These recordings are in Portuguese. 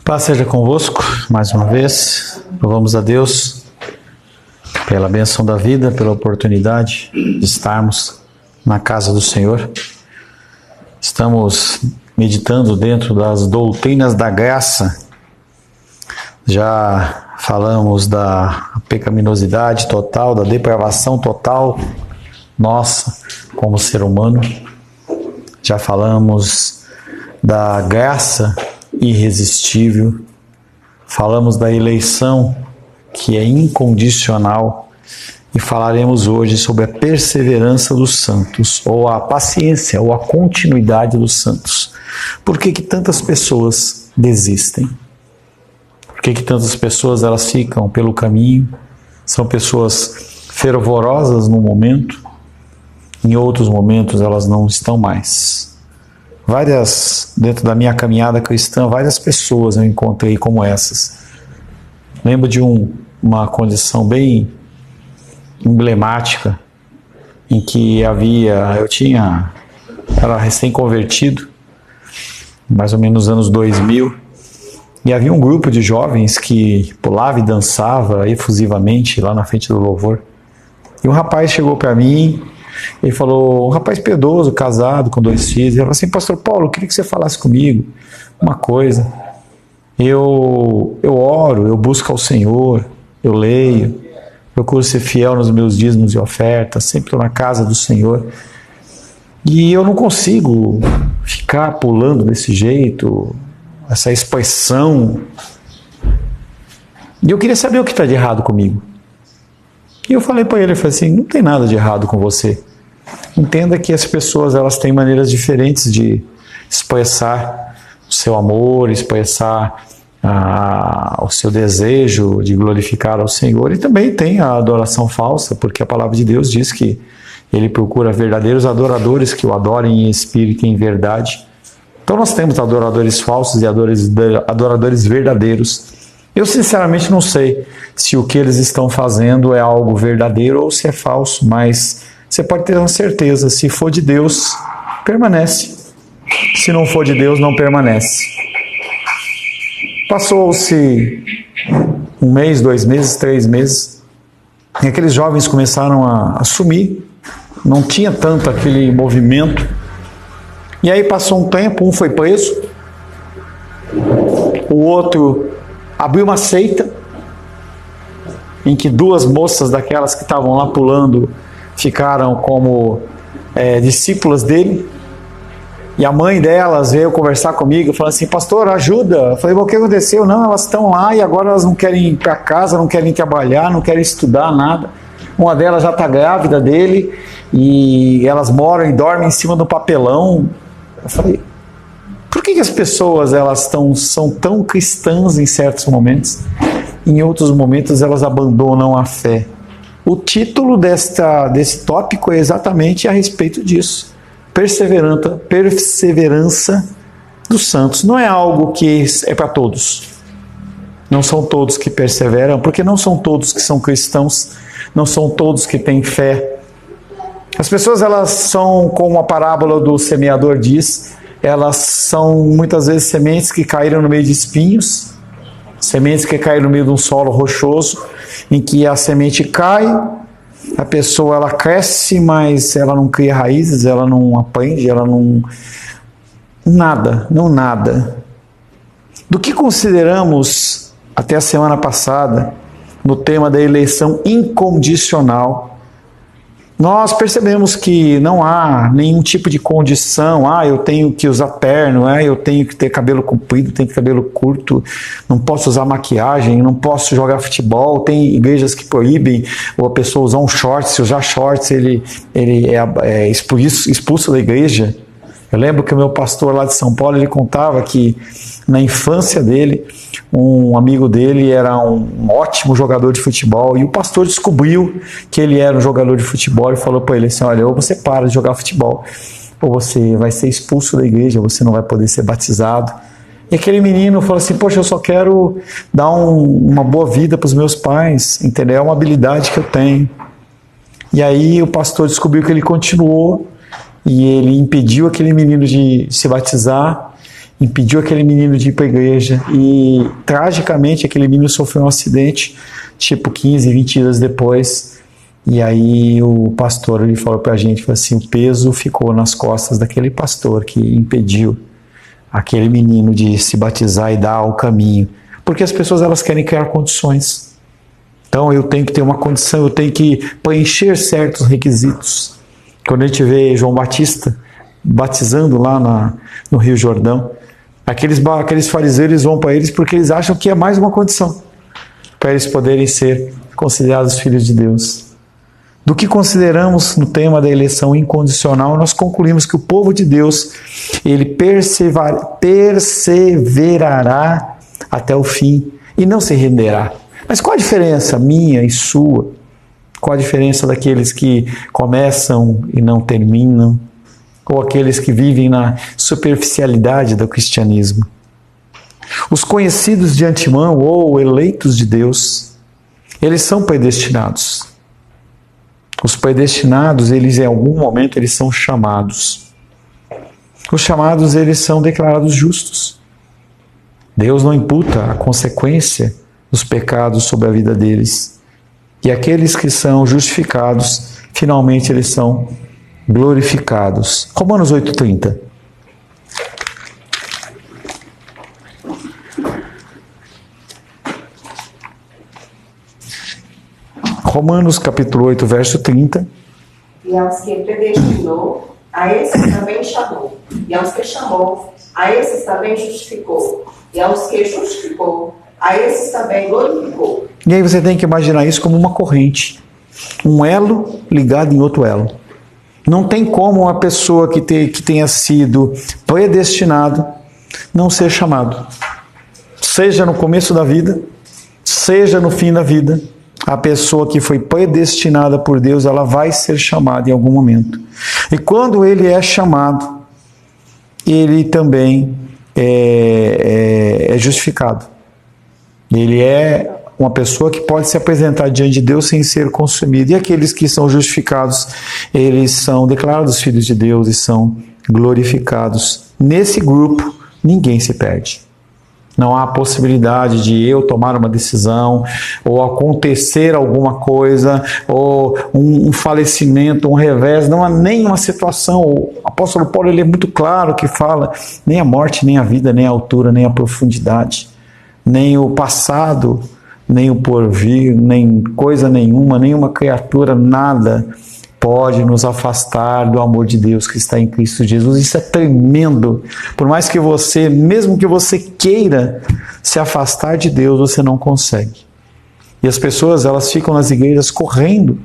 Paz seja convosco, mais uma vez. Louvamos a Deus pela bênção da vida, pela oportunidade de estarmos na casa do Senhor. Estamos meditando dentro das doutrinas da graça. Já falamos da pecaminosidade total, da depravação total nossa como ser humano. Já falamos da graça irresistível, falamos da eleição que é incondicional e falaremos hoje sobre a perseverança dos santos, ou a paciência, ou a continuidade dos santos. Por que tantas pessoas desistem? Por que tantas pessoas elas ficam pelo caminho? São pessoas fervorosas no momento, em outros momentos elas não estão mais. Dentro da minha caminhada cristã, várias pessoas eu encontrei como essas. Lembro de uma condição bem emblemática, em que era recém-convertido, mais ou menos nos anos 2000, e havia um grupo de jovens que pulava e dançava efusivamente lá na frente do louvor. E um rapaz chegou para mim, ele falou, um rapaz piedoso, casado, com 2 filhos, ele falou assim: Pastor Paulo, eu queria que você falasse comigo uma coisa. Eu oro, eu busco ao Senhor, eu leio, procuro ser fiel nos meus dízimos e ofertas, sempre estou na casa do Senhor. E eu não consigo ficar pulando desse jeito, essa expressão. E eu queria saber o que está de errado comigo. E eu falei para ele, assim, não tem nada de errado com você. Entenda que as pessoas elas têm maneiras diferentes de expressar o seu amor, expressar o seu desejo de glorificar ao Senhor. E também tem a adoração falsa, porque a palavra de Deus diz que Ele procura verdadeiros adoradores que o adorem em espírito e em verdade. Então nós temos adoradores falsos e adoradores verdadeiros. Eu sinceramente não sei se o que eles estão fazendo é algo verdadeiro ou se é falso, mas você pode ter uma certeza, se for de Deus, permanece. Se não for de Deus, não permanece. Passou-se 1 mês, 2 meses, 3 meses, e aqueles jovens começaram a sumir, não tinha tanto aquele movimento. E aí passou um tempo, um foi preso, o outro abriu uma seita, em que 2 moças daquelas que estavam lá pulando ficaram como discípulas dele. E a mãe delas veio conversar comigo, falando assim: Pastor, ajuda. Eu falei: o que aconteceu? Não, elas estão lá e agora elas não querem ir para casa, não querem trabalhar, não querem estudar, nada. Uma delas já está grávida dele e elas moram e dormem em cima do papelão. Eu falei: por que as pessoas elas são tão cristãs em certos momentos, em outros momentos elas abandonam a fé? O título desse tópico é exatamente a respeito disso. Perseverança dos santos. Não é algo que é para todos. Não são todos que perseveram, porque não são todos que são cristãos, não são todos que têm fé. As pessoas elas são, como a parábola do semeador diz, elas são muitas vezes sementes que caíram no meio de espinhos, sementes que caíram no meio de um solo rochoso, em que a semente cai, a pessoa ela cresce, mas ela não cria raízes, ela não aprende, ela não... nada. Do que consideramos até a semana passada, no tema da eleição incondicional, nós percebemos que não há nenhum tipo de condição. Eu tenho que usar terno, eu tenho que ter cabelo comprido, tenho que ter cabelo curto, não posso usar maquiagem, não posso jogar futebol. Tem igrejas que proíbem a pessoa usar um short. Se usar shorts, ele é expulso da igreja. Eu lembro que o meu pastor lá de São Paulo, ele contava que na infância dele, um amigo dele era um ótimo jogador de futebol e o pastor descobriu que ele era um jogador de futebol e falou para ele assim: olha, ou você para de jogar futebol, ou você vai ser expulso da igreja, você não vai poder ser batizado. E aquele menino falou assim: poxa, eu só quero dar uma boa vida para os meus pais, entendeu? É uma habilidade que eu tenho. E aí o pastor descobriu que ele continuou e ele impediu aquele menino de se batizar. impediu aquele menino de ir para a igreja e, tragicamente, aquele menino sofreu um acidente, tipo 15, 20 dias depois. E aí o pastor ele falou para a gente, falou assim, o peso ficou nas costas daquele pastor que impediu aquele menino de se batizar e dar o caminho. Porque as pessoas elas querem criar condições. Então eu tenho que ter uma condição, eu tenho que preencher certos requisitos. Quando a gente vê João Batista batizando lá no Rio Jordão, aqueles fariseus eles vão para eles porque eles acham que é mais uma condição para eles poderem ser considerados filhos de Deus. Do que consideramos no tema da eleição incondicional, nós concluímos que o povo de Deus ele perseverará até o fim e não se renderá. Mas qual a diferença minha e sua? Qual a diferença daqueles que começam e não terminam? Ou aqueles que vivem na superficialidade do cristianismo? Os conhecidos de antemão ou eleitos de Deus, eles são predestinados. Os predestinados, eles em algum momento eles são chamados. Os chamados, eles são declarados justos. Deus não imputa a consequência dos pecados sobre a vida deles. E aqueles que são justificados, finalmente eles são glorificados. Romanos 8,30. Romanos capítulo 8, verso 30. E aos que predestinou, a esses também chamou. E aos que chamou, a esses também justificou. E aos que justificou, a esses também glorificou. E aí você tem que imaginar isso como uma corrente. Um elo ligado em outro elo. Não tem como uma pessoa que tenha sido predestinado não ser chamado. Seja no começo da vida, seja no fim da vida. A pessoa que foi predestinada por Deus, ela vai ser chamada em algum momento. E quando ele é chamado, ele também é justificado. Ele é uma pessoa que pode se apresentar diante de Deus sem ser consumido. E aqueles que são justificados, eles são declarados filhos de Deus e são glorificados. Nesse grupo, ninguém se perde. Não há possibilidade de eu tomar uma decisão, ou acontecer alguma coisa, ou um falecimento, um revés. Não há nenhuma situação. O apóstolo Paulo ele é muito claro que fala, nem a morte, nem a vida, nem a altura, nem a profundidade, nem o passado, nem o porvir, nem coisa nenhuma, nenhuma criatura, nada pode nos afastar do amor de Deus que está em Cristo Jesus. Isso é tremendo. Por mais que você, mesmo que você queira se afastar de Deus, você não consegue. E as pessoas, elas ficam nas igrejas correndo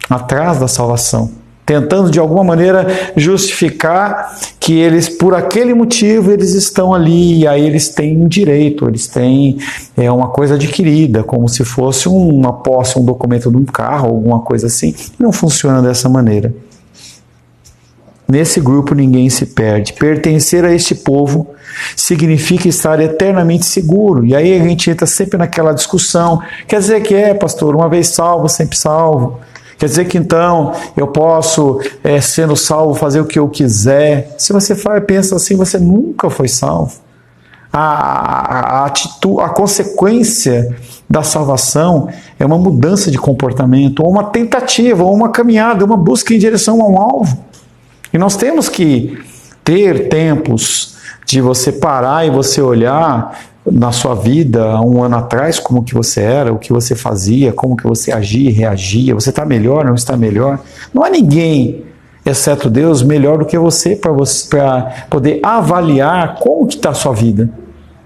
atrás da salvação, tentando de alguma maneira justificar que eles, por aquele motivo, eles estão ali, e aí eles têm um direito, eles têm uma coisa adquirida, como se fosse uma posse, um documento de um carro, alguma coisa assim. Não funciona dessa maneira. Nesse grupo ninguém se perde. Pertencer a este povo significa estar eternamente seguro. E aí a gente entra sempre naquela discussão. Quer dizer que pastor, uma vez salvo, sempre salvo. Quer dizer que então eu posso, sendo salvo, fazer o que eu quiser. Se você pensa assim, você nunca foi salvo. A consequência da salvação é uma mudança de comportamento, ou uma tentativa, ou uma caminhada, uma busca em direção a um alvo. E nós temos que ter tempos de você parar e você olhar na sua vida, há um ano atrás, como que você era, o que você fazia, como que você agia e reagia, você está melhor, não está melhor? Não há ninguém, exceto Deus, melhor do que você para poder avaliar como que está a sua vida.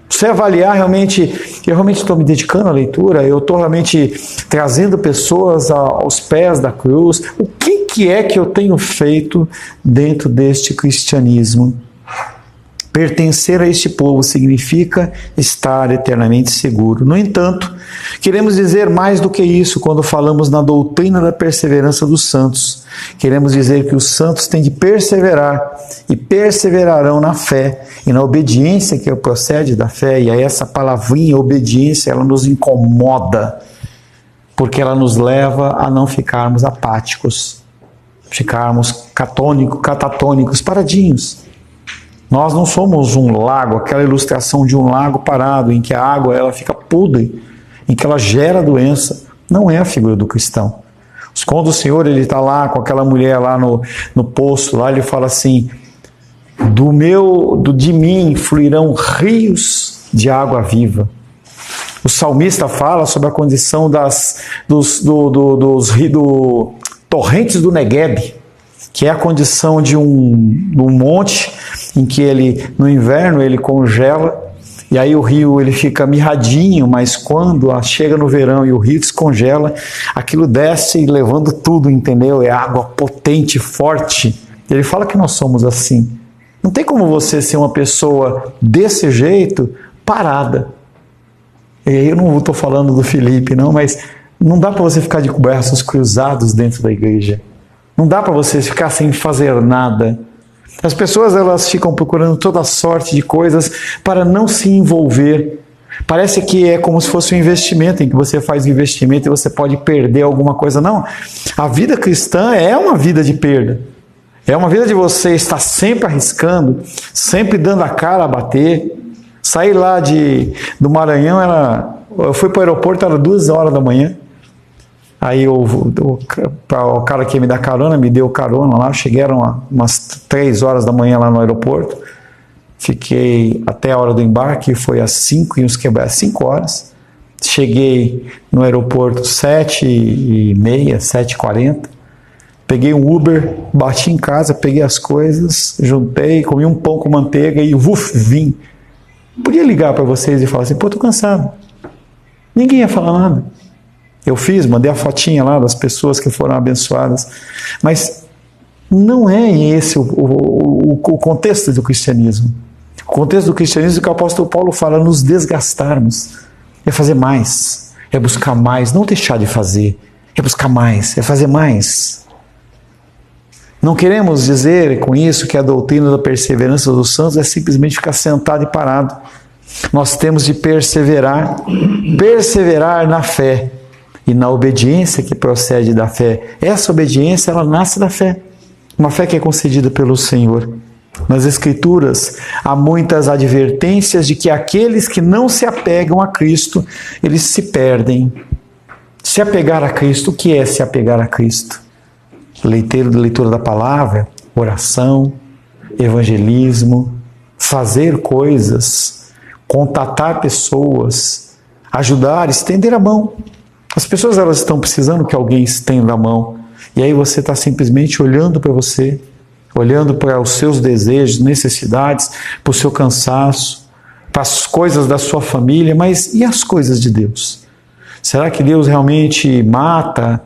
Você avaliar realmente, eu realmente estou me dedicando à leitura, eu estou realmente trazendo pessoas aos pés da cruz. O que é que eu tenho feito dentro deste cristianismo? Pertencer a este povo significa estar eternamente seguro. No entanto, queremos dizer mais do que isso quando falamos na doutrina da perseverança dos santos. Queremos dizer que os santos têm de perseverar e perseverarão na fé e na obediência que procede da fé. E aí essa palavrinha, obediência, ela nos incomoda, porque ela nos leva a não ficarmos apáticos, ficarmos catatônicos, paradinhos. Nós não somos um lago, aquela ilustração de um lago parado, em que a água ela fica podre, em que ela gera doença. Não é a figura do cristão. Quando o Senhor está lá com aquela mulher lá no poço, lá ele fala assim, de mim fluirão rios de água viva. O salmista fala sobre a condição dos torrentes do Negueb, que é a condição de um monte em que no inverno ele congela, e aí o rio ele fica mirradinho, mas quando chega no verão e o rio descongela, aquilo desce levando tudo, entendeu? É água potente, forte. Ele fala que nós somos assim. Não tem como você ser uma pessoa desse jeito, parada. E aí eu não estou falando do Felipe, não, mas não dá para você ficar de braços cruzados dentro da igreja. Não dá para você ficar sem fazer nada. As pessoas elas ficam procurando toda sorte de coisas para não se envolver. Parece que é como se fosse um investimento, em que você faz um investimento e você pode perder alguma coisa. Não, a vida cristã é uma vida de perda. É uma vida de você estar sempre arriscando, sempre dando a cara a bater. Saí lá do Maranhão, eu fui para o aeroporto, era 2 horas da manhã. Aí o cara que ia me dar carona, me deu carona lá, cheguei, eram umas 3 horas da manhã lá no aeroporto. Fiquei até a hora do embarque, foi às 5 horas. Cheguei no aeroporto 7h30, 7h40. Peguei um Uber, bati em casa, peguei as coisas, juntei, comi um pão com manteiga e vim. Podia ligar para vocês e falar assim, pô, tô cansado. Ninguém ia falar nada. Eu mandei a fotinha lá das pessoas que foram abençoadas. Mas não é esse o contexto do cristianismo. O contexto do cristianismo que o apóstolo Paulo fala, nos desgastarmos. É fazer mais, é buscar mais, não deixar de fazer. É buscar mais, é fazer mais. Não queremos dizer com isso que a doutrina da perseverança dos santos é simplesmente ficar sentado e parado. Nós temos de perseverar na fé e na obediência que procede da fé. Essa obediência, ela nasce da fé. Uma fé que é concedida pelo Senhor. Nas Escrituras, há muitas advertências de que aqueles que não se apegam a Cristo, eles se perdem. Se apegar a Cristo, o que é se apegar a Cristo? Leitura da palavra, oração, evangelismo, fazer coisas, contatar pessoas, ajudar, estender a mão. As pessoas elas estão precisando que alguém estenda a mão. E aí você está simplesmente olhando para você, olhando para os seus desejos, necessidades, para o seu cansaço, para as coisas da sua família, mas e as coisas de Deus? Será que Deus realmente mata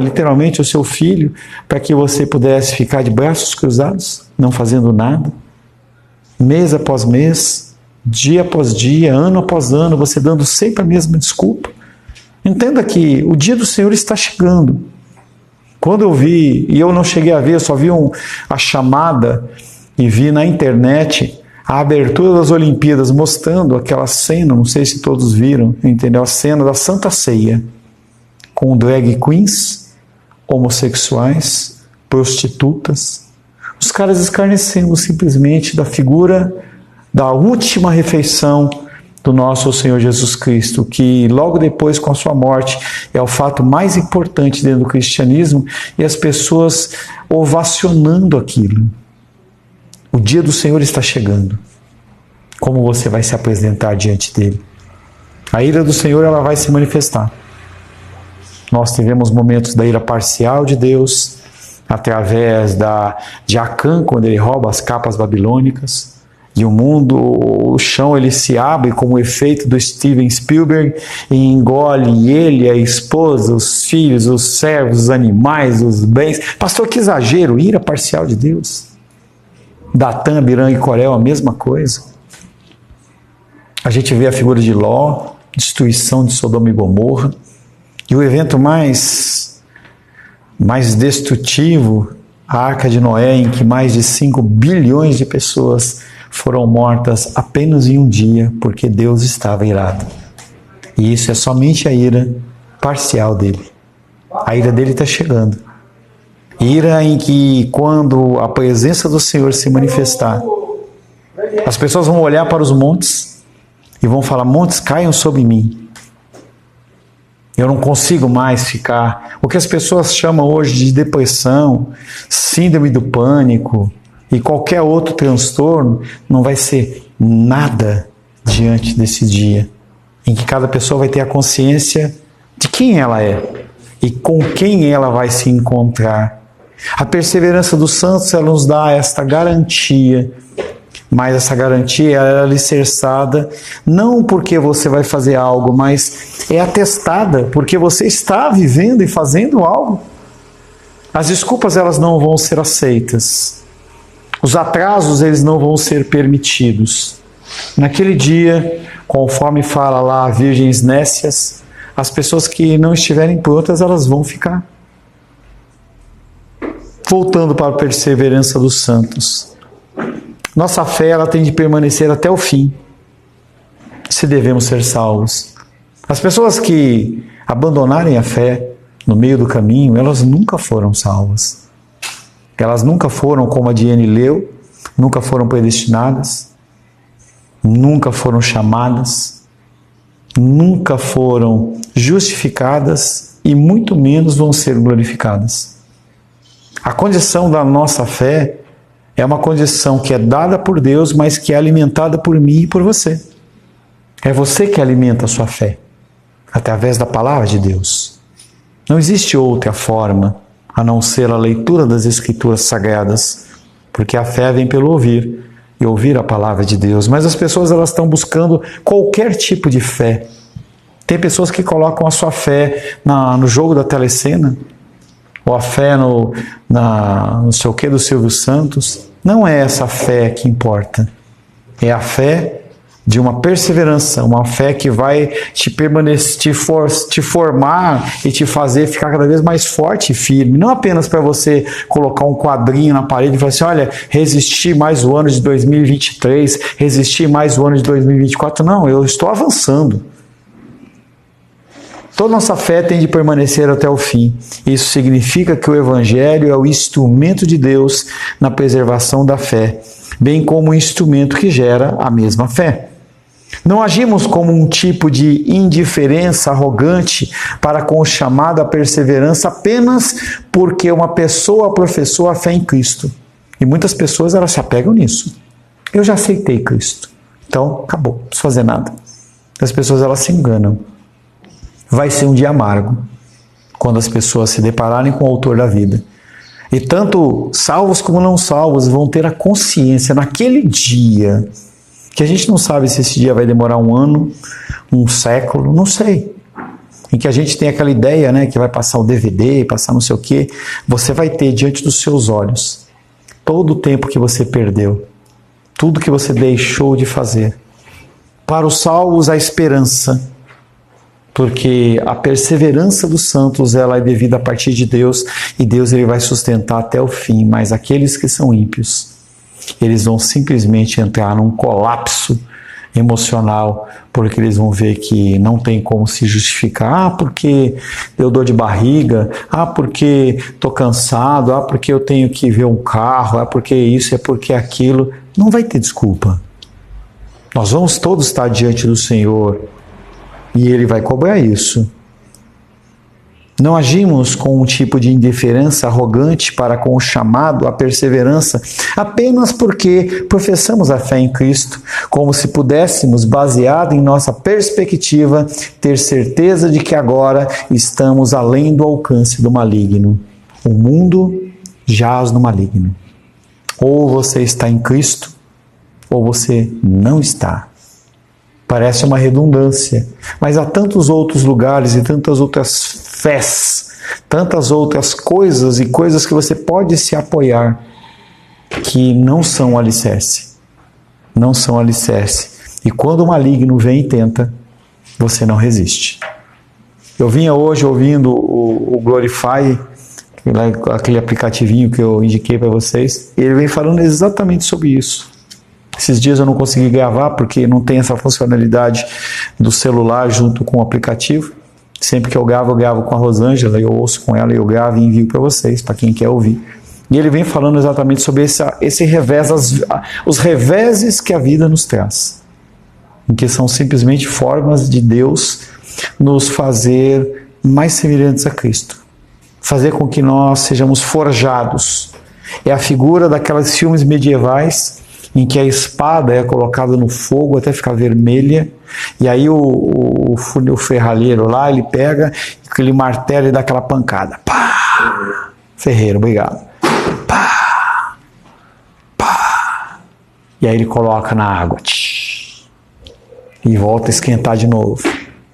literalmente o seu filho para que você pudesse ficar de braços cruzados, não fazendo nada? Mês após mês, dia após dia, ano após ano, você dando sempre a mesma desculpa. Entenda que o dia do Senhor está chegando. Quando eu vi, e eu não cheguei a ver, eu só vi a chamada e vi na internet a abertura das Olimpíadas mostrando aquela cena, não sei se todos viram, entendeu? A cena da Santa Ceia, com drag queens, homossexuais, prostitutas, os caras escarnecendo simplesmente da figura da última refeição do nosso Senhor Jesus Cristo, que logo depois com a sua morte é o fato mais importante dentro do cristianismo, e as pessoas ovacionando aquilo. O dia do Senhor está chegando. Como você vai se apresentar diante dele? A ira do Senhor ela vai se manifestar. Nós tivemos momentos da ira parcial de Deus, através de Acã, quando ele rouba as capas babilônicas, e o chão ele se abre como o efeito do Steven Spielberg e engole ele, a esposa, os filhos, os servos, os animais, os bens. Pastor, que exagero, ira parcial de Deus. Datã, Abiram e Coré, a mesma coisa. A gente vê a figura de Ló, destruição de Sodoma e Gomorra, e o evento mais destrutivo, a Arca de Noé, em que mais de 5 bilhões de pessoas foram mortas apenas em um dia, porque Deus estava irado. E isso é somente a ira parcial dele. A ira dele está chegando. Ira em que, quando a presença do Senhor se manifestar, as pessoas vão olhar para os montes e vão falar: montes, caiam sobre mim. Eu não consigo mais ficar. O que as pessoas chamam hoje de depressão, síndrome do pânico e qualquer outro transtorno, não vai ser nada diante desse dia em que cada pessoa vai ter a consciência de quem ela é e com quem ela vai se encontrar. A perseverança dos santos, ela nos dá esta garantia, mas essa garantia é alicerçada não porque você vai fazer algo, mas é atestada porque você está vivendo e fazendo algo. As desculpas, elas não vão ser aceitas. Os atrasos, eles não vão ser permitidos. Naquele dia, conforme fala lá a Virgens Nécias, as pessoas que não estiverem prontas, elas vão ficar. Voltando para a perseverança dos santos. Nossa fé, ela tem de permanecer até o fim, se devemos ser salvos. As pessoas que abandonarem a fé no meio do caminho, elas nunca foram salvas. Elas nunca foram, como a Diane leu, nunca foram predestinadas, nunca foram chamadas, nunca foram justificadas e muito menos vão ser glorificadas. A condição da nossa fé é uma condição que é dada por Deus, mas que é alimentada por mim e por você. É você que alimenta a sua fé, através da palavra de Deus. Não existe outra forma, a não ser a leitura das Escrituras Sagradas, porque a fé vem pelo ouvir, e ouvir a palavra de Deus. Mas as pessoas, elas estão buscando qualquer tipo de fé. Tem pessoas que colocam a sua fé no jogo da telecena, ou a fé no sei o que do Silvio Santos. Não é essa fé que importa. É a fé de uma perseverança, uma fé que vai te formar e te fazer ficar cada vez mais forte e firme. Não apenas para você colocar um quadrinho na parede e falar assim: olha, resisti mais o ano de 2023, resisti mais o ano de 2024. Não, eu estou avançando. Toda nossa fé tem de permanecer até o fim. Isso significa que o Evangelho é o instrumento de Deus na preservação da fé, bem como o instrumento que gera a mesma fé. Não agimos como um tipo de indiferença arrogante para com o chamado à perseverança apenas porque uma pessoa professou a fé em Cristo. E muitas pessoas, elas se apegam nisso. Eu já aceitei Cristo, então acabou, não preciso fazer nada. As pessoas, elas se enganam. Vai ser um dia amargo quando as pessoas se depararem com o autor da vida. E tanto salvos como não salvos vão ter a consciência naquele dia, que a gente não sabe se esse dia vai demorar um ano, um século, não sei. Em que a gente tem aquela ideia, né, que vai passar o DVD, passar não sei o quê. Você vai ter diante dos seus olhos todo o tempo que você perdeu, tudo que você deixou de fazer. Para os salvos, a esperança, porque a perseverança dos santos, ela é devida a partir de Deus, e Deus, ele vai sustentar até o fim. Mas aqueles que são ímpios, eles vão simplesmente entrar num colapso emocional, porque eles vão ver que não tem como se justificar. Ah, porque eu dor de barriga, ah, porque estou cansado, ah, porque eu tenho que ver um carro, ah, porque isso, é porque aquilo. Não vai ter desculpa. Nós vamos todos estar diante do Senhor, e Ele vai cobrar isso. Não agimos com um tipo de indiferença arrogante para com o chamado à perseverança apenas porque professamos a fé em Cristo, como se pudéssemos, baseado em nossa perspectiva, ter certeza de que agora estamos além do alcance do maligno. O mundo jaz no maligno. Ou você está em Cristo, ou você não está. Parece uma redundância, mas há tantos outros lugares e tantas outras fés, tantas outras coisas e coisas que você pode se apoiar que não são alicerce. Não são alicerce. E quando o maligno vem e tenta, você não resiste. Eu vinha hoje ouvindo o Glorify, aquele aplicativinho que eu indiquei para vocês, e ele vem falando exatamente sobre isso. Esses dias eu não consegui gravar porque não tem essa funcionalidade do celular junto com o aplicativo. Sempre que eu gravo com a Rosângela, eu ouço com ela, eu gravo e envio para vocês, para quem quer ouvir. E ele vem falando exatamente sobre esse revés, os reveses que a vida nos traz, em que são simplesmente formas de Deus nos fazer mais semelhantes a Cristo, fazer com que nós sejamos forjados. É a figura daqueles filmes medievais em que a espada é colocada no fogo até ficar vermelha, e aí o ferralheiro lá, ele pega aquele martelo e dá aquela pancada. Pá! Ferreiro, obrigado. Pá! Pá! E aí ele coloca na água. E volta a esquentar de novo.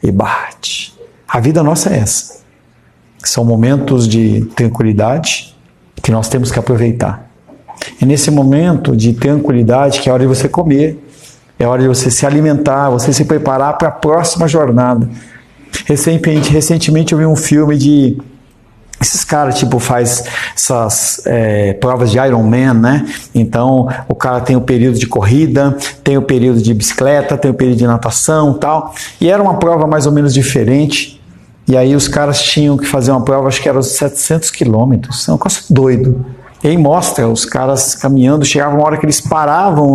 E bate. A vida nossa é essa. São momentos de tranquilidade que nós temos que aproveitar. É nesse momento de tranquilidade que é hora de você comer, é hora de você se alimentar, você se preparar para a próxima jornada. Recentemente eu vi um filme de... Esses caras, faz essas provas de Ironman, né? Então, o cara tem o período de corrida, tem o período de bicicleta, tem o período de natação e tal. E era uma prova mais ou menos diferente. E aí os caras tinham que fazer uma prova, acho que era os 700 quilômetros. É um negócio doido. E aí mostra os caras caminhando, chegava uma hora que eles paravam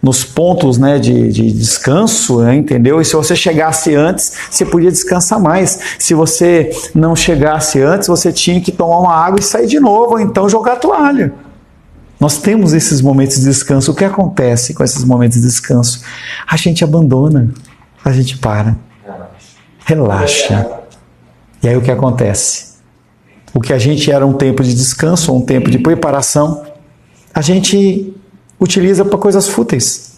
nos pontos, né, de descanso, né, entendeu? E se você chegasse antes, você podia descansar mais. Se você não chegasse antes, você tinha que tomar uma água e sair de novo, ou então jogar a toalha. Nós temos esses momentos de descanso. O que acontece com esses momentos de descanso? A gente abandona, a gente para, relaxa. E aí o que acontece? O que a gente era um tempo de descanso, um tempo de preparação, a gente utiliza para coisas fúteis.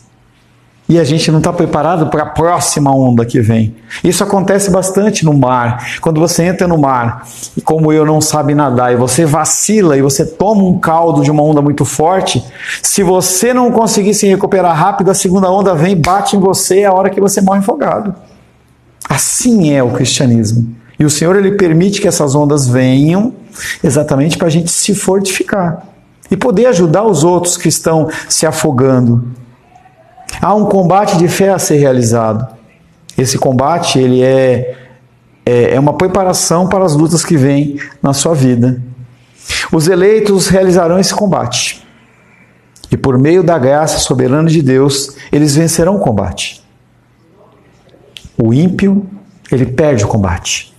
E a gente não está preparado para a próxima onda que vem. Isso acontece bastante no mar. Quando você entra no mar, e como eu não sabe nadar, e você vacila, e você toma um caldo de uma onda muito forte, se você não conseguir se recuperar rápido, a segunda onda vem, bate em você, é a hora que você morre afogado. Assim é o cristianismo. E o Senhor, Ele permite que essas ondas venham exatamente para a gente se fortificar e poder ajudar os outros que estão se afogando. Há um combate de fé a ser realizado. Esse combate, ele é uma preparação para as lutas que vêm na sua vida. Os eleitos realizarão esse combate. E por meio da graça soberana de Deus, eles vencerão o combate. O ímpio, ele perde o combate.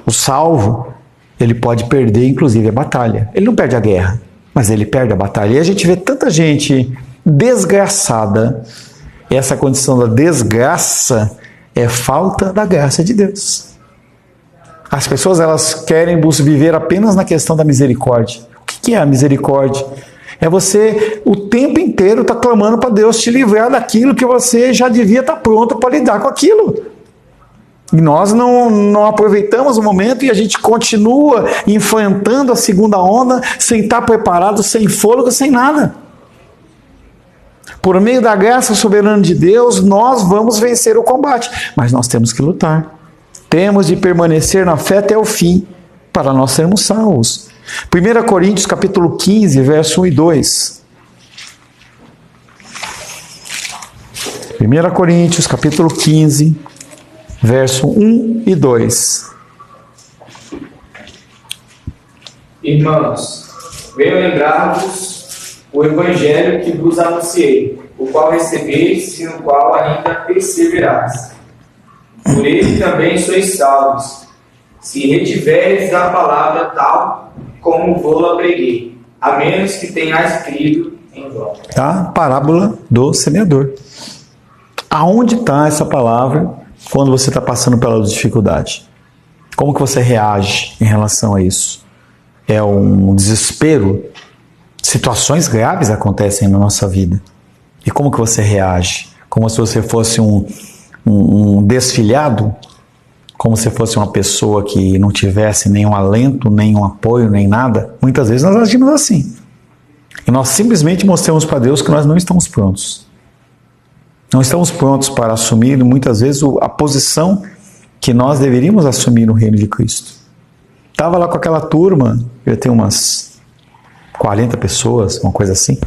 O salvo, ele pode perder, inclusive, a batalha. Ele não perde a guerra, mas ele perde a batalha. E a gente vê tanta gente desgraçada. E essa condição da desgraça é falta da graça de Deus. As pessoas, elas querem viver apenas na questão da misericórdia. O que é a misericórdia? É você, o tempo inteiro, estar clamando para Deus te livrar daquilo que você já devia estar pronto para lidar com aquilo. E nós não aproveitamos o momento e a gente continua enfrentando a segunda onda sem estar preparado, sem fôlego, sem nada. Por meio da graça soberana de Deus, nós vamos vencer o combate. Mas nós temos que lutar. Temos de permanecer na fé até o fim, para nós sermos salvos. 1 Coríntios capítulo 15, verso 1 e 2. 1 Coríntios capítulo 15, verso 1 e 2. Irmãos, venho lembrar-vos o evangelho que vos anunciei, o qual recebeste e no qual ainda perseverais. Por ele também sois salvos, se retiveres a palavra tal como vou-la preguei, a menos que tenhais crido em vão. A parábola do semeador. Aonde está essa palavra quando você está passando pela dificuldade? Como que você reage em relação a isso? É um desespero? Situações graves acontecem na nossa vida. E como que você reage? Como se você fosse um desfilhado? Como se fosse uma pessoa que não tivesse nenhum alento, nenhum apoio, nem nada? Muitas vezes nós agimos assim. E nós simplesmente mostramos para Deus que nós não estamos prontos. Não estamos prontos para assumir, muitas vezes, a posição que nós deveríamos assumir no reino de Cristo. Estava lá com aquela turma, eu tenho umas 40 pessoas, uma coisa assim.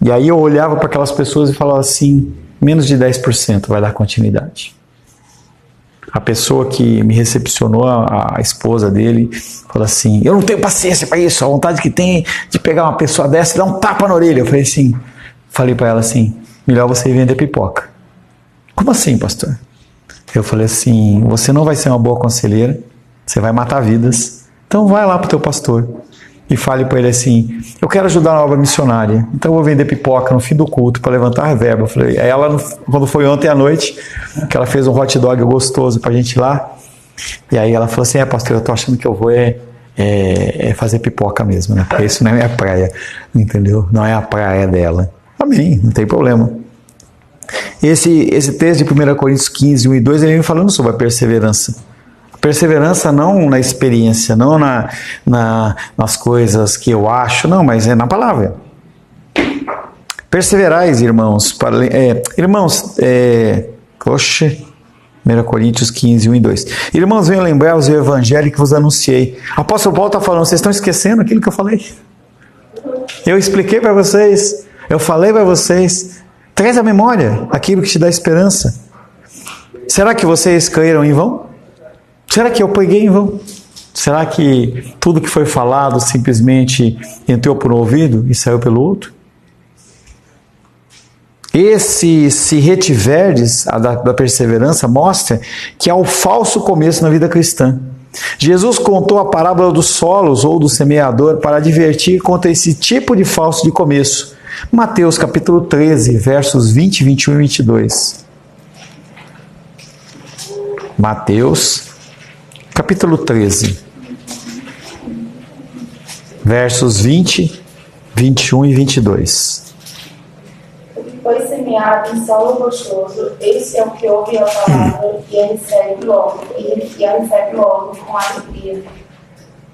E aí eu olhava para aquelas pessoas e falava assim, menos de 10% vai dar continuidade. A pessoa que me recepcionou, a esposa dele, falou assim: eu não tenho paciência para isso, a vontade que tem de pegar uma pessoa dessa e dar um tapa na orelha. Eu falei para ela assim: melhor você ir vender pipoca. Como assim, pastor? Eu falei assim: você não vai ser uma boa conselheira, você vai matar vidas, então vai lá para o teu pastor e fale para ele assim: eu quero ajudar na obra missionária, então eu vou vender pipoca no fim do culto para levantar a verba. Eu falei, aí ela, quando foi ontem à noite, que ela fez um hot dog gostoso para a gente ir lá, e aí ela falou assim: pastor, eu tô achando que eu vou fazer pipoca mesmo, né? Porque isso não é minha praia, entendeu? Não é a praia dela. Amém, não tem problema. Esse texto de 1 Coríntios 15, 1 e 2, ele vem falando sobre a perseverança. Perseverança não na experiência, não nas coisas que eu acho, não, mas é na palavra. Perseverais, irmãos. 1 Coríntios 15, 1 e 2. Irmãos, venham lembrar-vos do evangelho que vos anunciei. O apóstolo Paulo está falando, vocês estão esquecendo aquilo que eu falei? Eu expliquei para vocês, eu falei para vocês. Traz à memória aquilo que te dá esperança. Será que vocês caíram em vão? Será que eu preguei em vão? Será que tudo que foi falado simplesmente entrou por um ouvido e saiu pelo outro? Esse se retiverdes da perseverança mostra que há um falso começo na vida cristã. Jesus contou a parábola dos solos ou do semeador para advertir contra esse tipo de falso de começo. Mateus capítulo 13, versos 20, 21 e 22. Mateus capítulo 13, versos 20, 21 e 22. O que foi semeado em solo rochoso, esse é o que ouve a palavra e a recebe logo com alegria.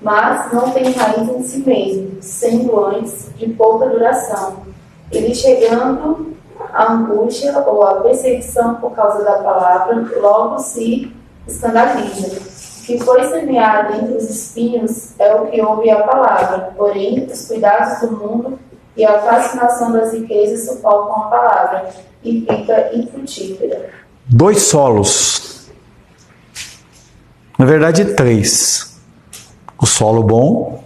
Mas não tem raiz em si mesmo, sendo antes de pouca duração. Ele chegando à angústia ou à perseguição por causa da palavra, logo se escandaliza. O que foi semeado entre os espinhos é o que ouve a palavra, porém os cuidados do mundo e a fascinação das riquezas sufocam a palavra e fica infrutífera. 2 solos. Na verdade, 3. O solo bom,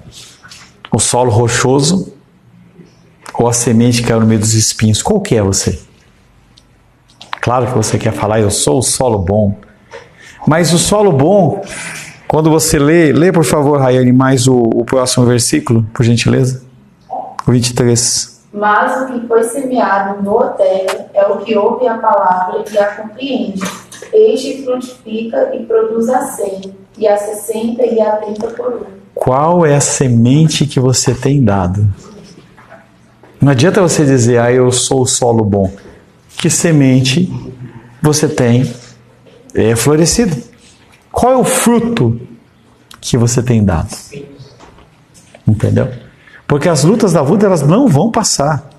o solo rochoso, ou a semente que caiu no meio dos espinhos. Qual que é você? Claro que você quer falar, eu sou o solo bom. Mas o solo bom, quando você lê por favor, Rayane, mais o próximo versículo, por gentileza. O 23. Mas o que foi semeado no terra é o que ouve a palavra e a compreende. Este frutifica e produz a 100, e a 60 e a 30 por 1. Qual é a semente que você tem dado? Não adianta você dizer, eu sou o solo bom. Que semente você tem florescido? Qual é o fruto que você tem dado? Entendeu? Porque as lutas da vida, elas não vão passar.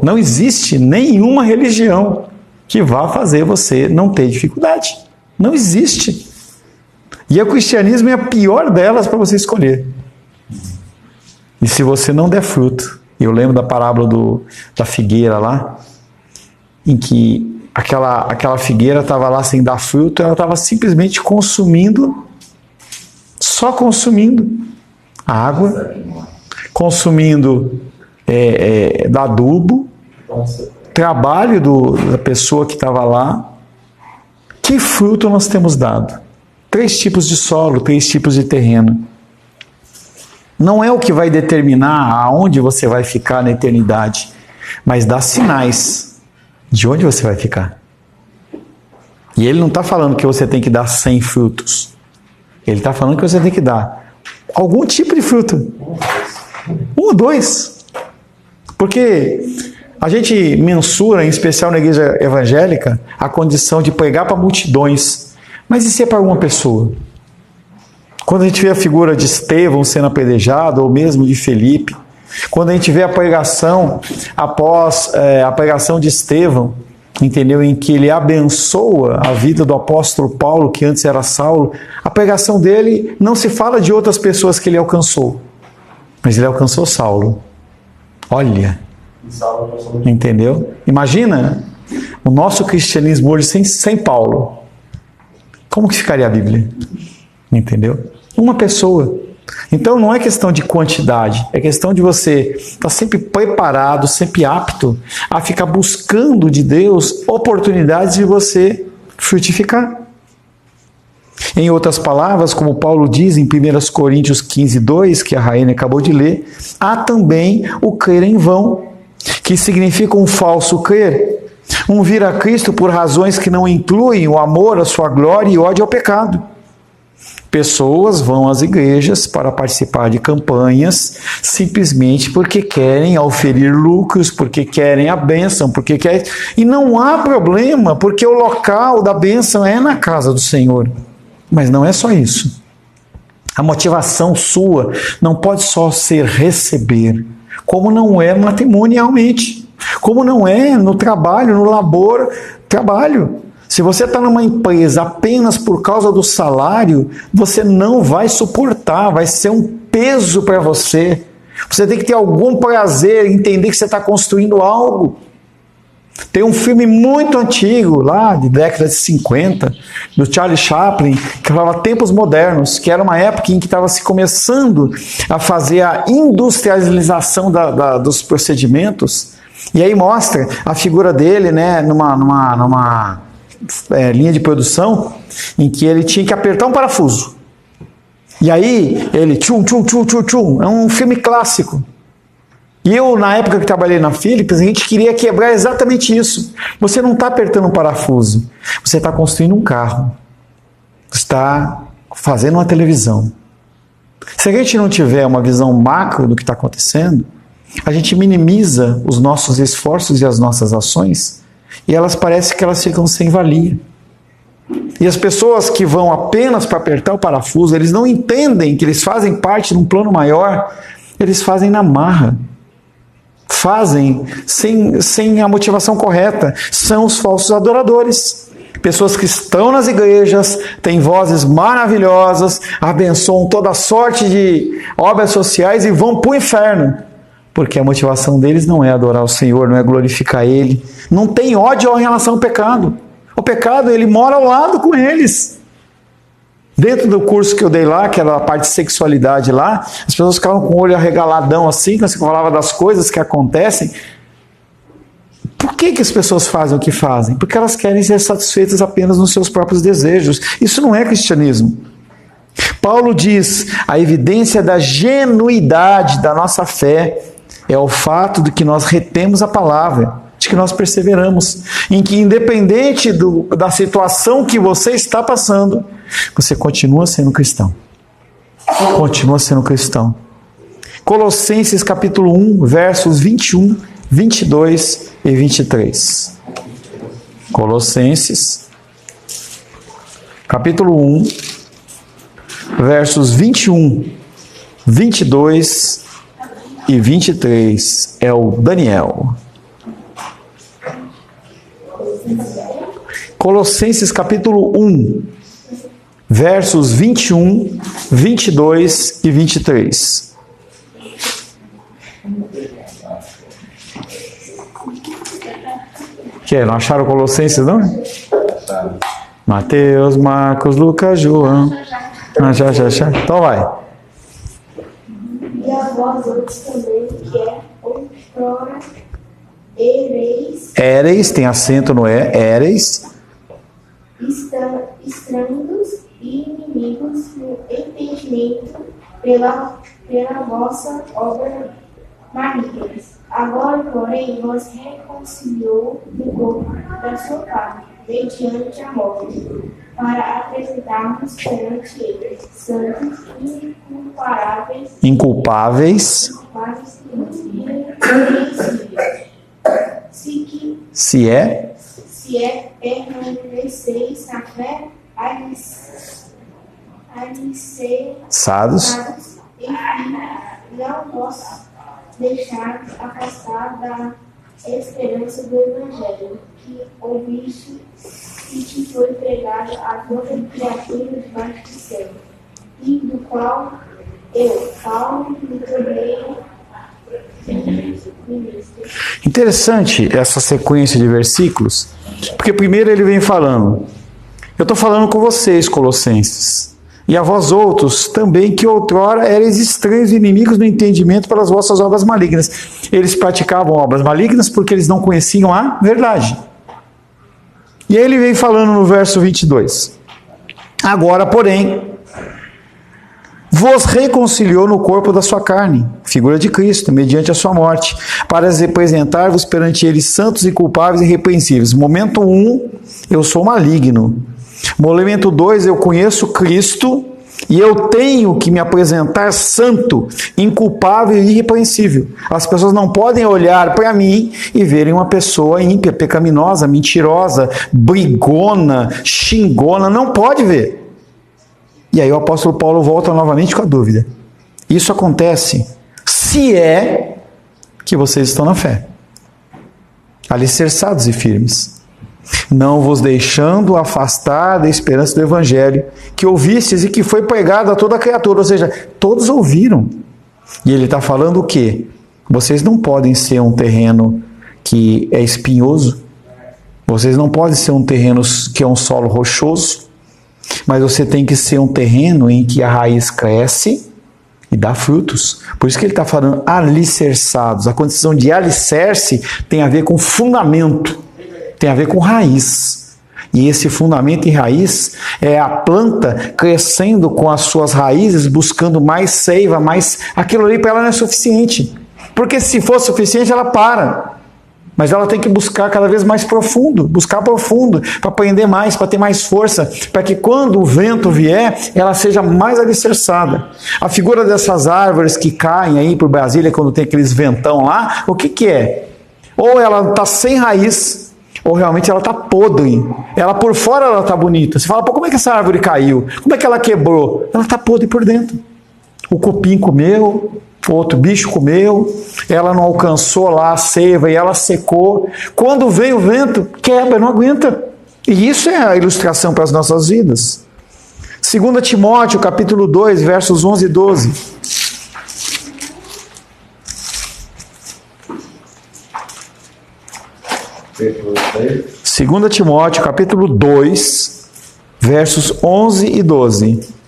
Não existe nenhuma religião que vá fazer você não ter dificuldade. Não existe. E o cristianismo é a pior delas para você escolher. E se você não der fruto, eu lembro da parábola da figueira lá, em que aquela figueira estava lá sem dar fruto, ela estava simplesmente consumindo, só consumindo a água, consumindo do adubo, trabalho da pessoa que estava lá. Que fruto nós temos dado? 3 tipos de solo, 3 tipos de terreno. Não é o que vai determinar aonde você vai ficar na eternidade, mas dá sinais de onde você vai ficar. E ele não está falando que você tem que dar 100 frutos. Ele está falando que você tem que dar algum tipo de fruto. 1 ou 2. Porque a gente mensura, em especial na igreja evangélica, a condição de pregar para multidões. Mas e se é para uma pessoa? Quando a gente vê a figura de Estevão sendo apedrejado, ou mesmo de Felipe, quando a gente vê a pregação após a pregação de Estevão, entendeu? Em que ele abençoa a vida do apóstolo Paulo, que antes era Saulo, a pregação dele não se fala de outras pessoas que ele alcançou, mas ele alcançou Saulo. Olha, entendeu? Imagina o nosso cristianismo hoje sem Paulo. Como que ficaria a Bíblia? Entendeu? Uma pessoa. Então não é questão de quantidade, é questão de você estar sempre preparado, sempre apto a ficar buscando de Deus oportunidades de você frutificar. Em outras palavras, como Paulo diz em 1 Coríntios 15:2, que a Rainha acabou de ler, há também o crer em vão, que significa um falso crer, um vir a Cristo por razões que não incluem o amor, a sua glória e ódio ao pecado. Pessoas vão às igrejas para participar de campanhas simplesmente porque querem oferir lucros, porque querem a bênção, porque querem... E não há problema, porque o local da bênção é na casa do Senhor. Mas não é só isso. A motivação sua não pode só ser receber, como não é matrimonialmente, como não é no trabalho, no labor, trabalho. Se você está numa empresa apenas por causa do salário, você não vai suportar, vai ser um peso para você. Você tem que ter algum prazer, entender que você está construindo algo. Tem um filme muito antigo, lá de década de 50, do Charlie Chaplin, que falava Tempos Modernos, que era uma época em que estava se começando a fazer a industrialização dos procedimentos. E aí mostra a figura dele, né, numa linha de produção, em que ele tinha que apertar um parafuso. E aí ele tchum, tchum, tchum, tchum, tchum. É um filme clássico. E eu, na época que trabalhei na Philips, a gente queria quebrar exatamente isso. Você não está apertando um parafuso, você está construindo um carro. Você está fazendo uma televisão. Se a gente não tiver uma visão macro do que está acontecendo, a gente minimiza os nossos esforços e as nossas ações, e elas parecem que elas ficam sem valia. E as pessoas que vão apenas para apertar o parafuso, eles não entendem que eles fazem parte de um plano maior, eles fazem na marra. Fazem sem a motivação correta. São os falsos adoradores. Pessoas que estão nas igrejas, têm vozes maravilhosas, abençoam toda sorte de obras sociais e vão para o inferno. Porque a motivação deles não é adorar o Senhor, não é glorificar Ele. Não tem ódio em relação ao pecado. O pecado, ele mora ao lado com eles. Dentro do curso que eu dei lá, que era a parte de sexualidade lá, as pessoas ficavam com o olho arregaladão assim, quando você falava das coisas que acontecem. Por que as pessoas fazem o que fazem? Porque elas querem ser satisfeitas apenas nos seus próprios desejos. Isso não é cristianismo. Paulo diz, a evidência da genuidade da nossa fé é o fato de que nós retemos a palavra, de que nós perseveramos, em que independente da situação que você está passando, você continua sendo cristão. Continua sendo cristão. Colossenses capítulo 1, versos 21, 22 e 23. Colossenses capítulo 1, versos 21, 22 e 23. É o Daniel. Colossenses capítulo 1, versos 21, 22 e 23. Que não acharam Colossenses, não? Mateus, Marcos, Lucas, João. Já. Então vai. E a vós outros também, que é outrora Éreis, tem acento no éreis. Estranhos e inimigos no entendimento pela vossa obra maligna. Agora, porém, vos reconciliou no corpo da sua carne, mediante a morte, para apresentarmos perante ele santos e inculpáveis se é permaneceis na fé, alicerçados e não vos deixar afastar da esperança do Evangelho, que ouviste e te foi pregado a toda criatura debaixo do céu, e do qual eu, Paulo, me tornei ministro. Interessante essa sequência de versículos, porque primeiro ele vem falando Eu estou falando com vocês, Colossenses, e a vós outros também, que outrora erais estranhos e inimigos no entendimento pelas vossas obras malignas. Eles praticavam obras malignas porque eles não conheciam a verdade. E aí ele vem falando no verso 22. Agora, porém, vos reconciliou no corpo da sua carne, figura de Cristo, mediante a sua morte, para representar-vos perante ele santos e culpáveis e irrepreensíveis. Momento 1, eu sou maligno. Momento 2, eu conheço Cristo e eu tenho que me apresentar santo, inculpável e irrepreensível. As pessoas não podem olhar para mim e verem uma pessoa ímpia, pecaminosa, mentirosa, brigona, xingona. Não pode ver. E aí o apóstolo Paulo volta novamente com a dúvida. Isso acontece se é que vocês estão na fé, alicerçados e firmes, não vos deixando afastar da esperança do evangelho que ouvistes e que foi pregado a toda a criatura. Ou seja, todos ouviram. E ele está falando o quê? Vocês não podem ser um terreno que é espinhoso, vocês não podem ser um terreno que é um solo rochoso, mas você tem que ser um terreno em que a raiz cresce e dá frutos. Por isso que ele está falando alicerçados. A condição de alicerce tem a ver com fundamento, tem a ver com raiz. E esse fundamento e raiz é a planta crescendo com as suas raízes, buscando mais seiva, mais... Aquilo ali para ela não é suficiente. Porque se for suficiente, ela para. Mas ela tem que buscar cada vez mais profundo, buscar profundo, para aprender mais, para ter mais força, para que quando o vento vier, ela seja mais alicerçada. A figura dessas árvores que caem aí por Brasília, quando tem aqueles ventão lá, o que é? Ou ela está sem raiz, ou realmente ela está podre. Ela por fora ela está bonita. Você fala, pô, como é que essa árvore caiu? Como é que ela quebrou? Ela está podre por dentro. O cupim comeu, outro bicho comeu, ela não alcançou lá a seiva e ela secou. Quando vem o vento, quebra, não aguenta. E isso é a ilustração para as nossas vidas. 2 Timóteo, capítulo 2, versos 11 e 12. Segunda Timóteo, capítulo 2, versos 11 e 12.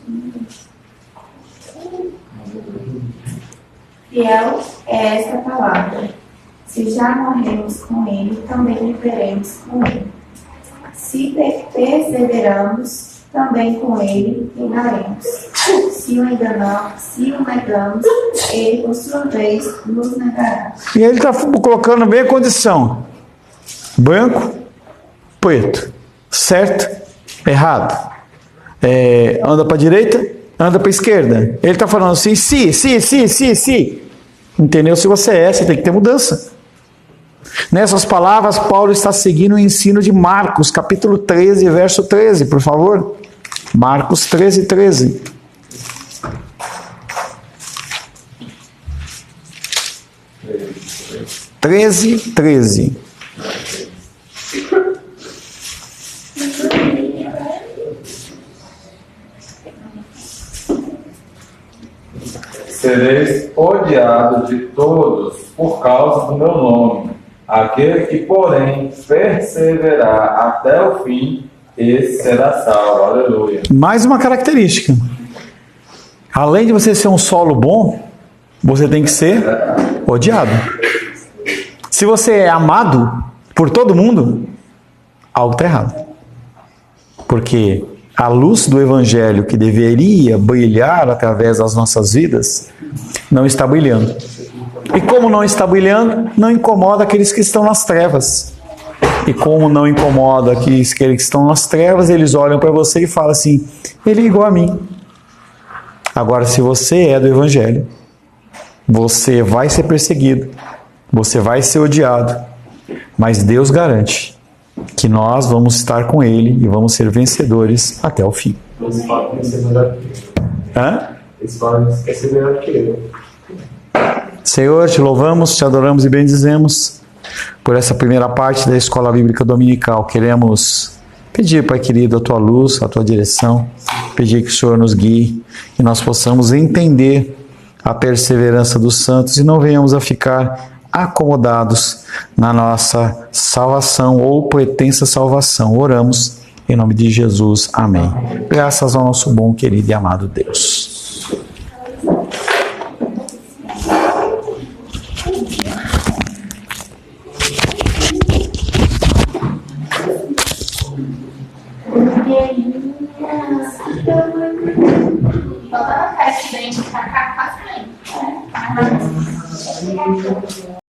Fiel é esta palavra. Se já morremos com ele, também viveremos com ele. Se perseveramos, também com ele reinaremos. Se o negamos, ele, por sua vez, nos negará. E ele está colocando bem a condição. Branco, preto. Certo, errado. Anda para a direita, anda para a esquerda. Ele está falando assim, se. Entendeu? Se você você tem que ter mudança. Nessas palavras, Paulo está seguindo o ensino de Marcos, capítulo 13, verso 13, por favor. Marcos 13, 13. Treze. Sereis odiados de todos por causa do meu nome. Aquele que, porém, perseverar até o fim, esse será salvo. Aleluia. Mais uma característica. Além de você ser um solo bom, você tem que ser odiado. Se você é amado por todo mundo, algo está errado. Porque a luz do Evangelho que deveria brilhar através das nossas vidas, não está brilhando. E como não está brilhando, não incomoda aqueles que estão nas trevas. E como não incomoda aqueles que estão nas trevas, eles olham para você e falam assim, ele é igual a mim. Agora, se você é do Evangelho, você vai ser perseguido, você vai ser odiado, mas Deus garante que nós vamos estar com Ele e vamos ser vencedores até o fim. Eles falam que você é melhor que eu. Eles falam que quer ser melhor que eu. Senhor, te louvamos, te adoramos e bendizemos por essa primeira parte da Escola Bíblica Dominical. Queremos pedir, Pai querido, a Tua luz, a Tua direção, pedir que o Senhor nos guie, que nós possamos entender a perseverança dos santos e não venhamos a ficar acomodados na nossa salvação ou pretensa salvação. Oramos Em nome de Jesus, amém. Graças ao nosso bom, querido e amado Deus. Toda a festa dentro da casa,